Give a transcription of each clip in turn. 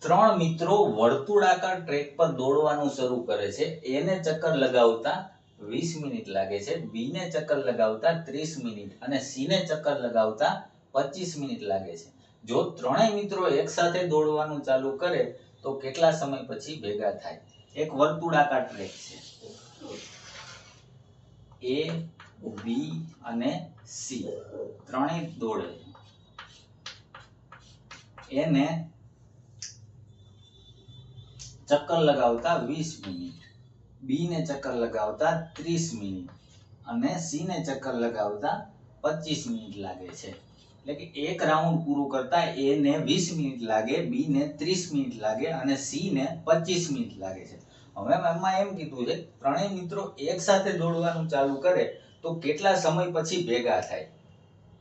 ત્રણ મિત્રો વર્તુળાકાર ટ્રેક પર દોડવાનું શરૂ કરે છે. એને ચક્કર લગાવતા 20 મિનિટ લાગે છે, બી ને ચક્કર લગાવતા 30 મિનિટ અને સી ને ચક્કર લગાવતા 25 મિનિટ લાગે છે. જો ત્રણેય મિત્રો એકસાથે દોડવાનું ચાલુ કરે તો કેટલા સમય પછી ભેગા થાય? એક વર્તુળાકાર ટ્રેક છે, એ, બી અને સી ત્રણેય દોડે. એને ચક્કર લગાવતા 20 મિનિટ, બી ને ચક્કર લગાવતા 30 મિનિટ અને સી ને ચક્કર લગાવતા 25 મિનિટ લાગે છે. એટલે કે એક રાઉન્ડ પૂરું કરતા એ ને 20 મિનિટ લાગે, બી ને 30 મિનિટ લાગે અને સી ને 25 મિનિટ લાગે છે. હવે એમાં એમ કીધું છે ત્રણેય મિત્રો એક સાથે દોડવાનું ચાલુ કરે તો કેટલા સમય પછી ભેગા થાય?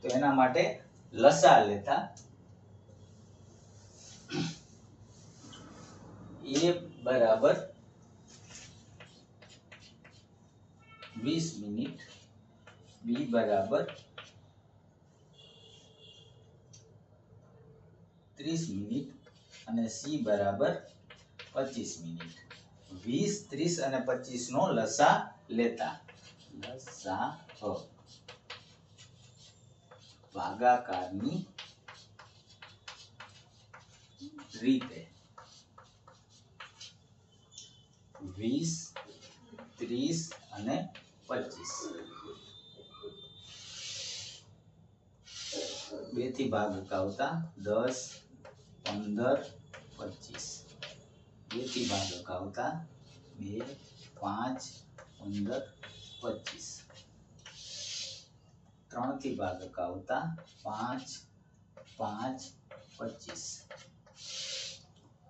તો એના માટે લસા લેતા એ બરાબર 20 મિનિટ, બી બરાબર 30 મિનિટ અને સી બરાબર 25 મિનિટ. 20, 30 અને 25 નો લસા લેતા લસા ભાગાકારની રીતે 20, 30 અને 25 બે થી ભાગાકાર 10, 15, 25 બે થી ભાગાકાર 2, 5, 15, 25 3 થી ભાગાકાર 5, 5, 25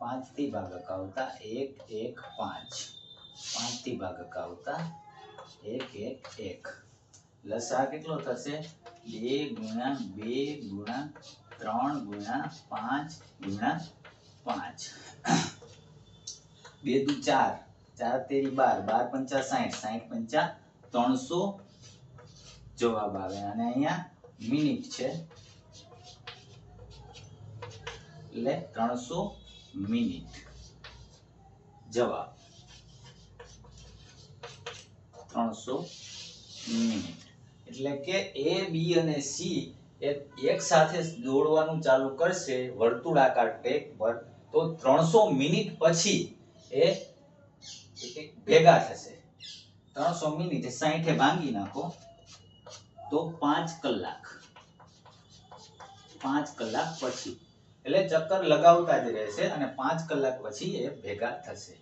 5 થી ભાગાકાર 1, 1, 5 5 થી ભાગાકાર 1, 1, 1. લસા કેટલો થશે? 2 ગુણ્યા 2 ગુણ્યા 3 ગુણ્યા 5 ગુણ્યા 5. 2 દુ 4, 4 તેરી 12, 12 પંચા 60, 60 પંચા 300 જવાબ આવે. અને અહીંયા મિનિટ છે એટલે 300 મિનિટ જવાબ 300 મિનિટ. એટલે કે એ, બી અને સી એક સાથે દોડવાનું ચાલુ કરશે વર્તુળાકાર ટ્રેક પર તો 300 મિનિટ પછી એ ભેગા થશે. 300 મિનિટ 60 ભાંગી નાખો તો 5 કલાક 5 કલાક પછી, એટલે ચક્કર લગાવતા જ રહેશે અને 5 કલાક પછી એ ભેગા થશે.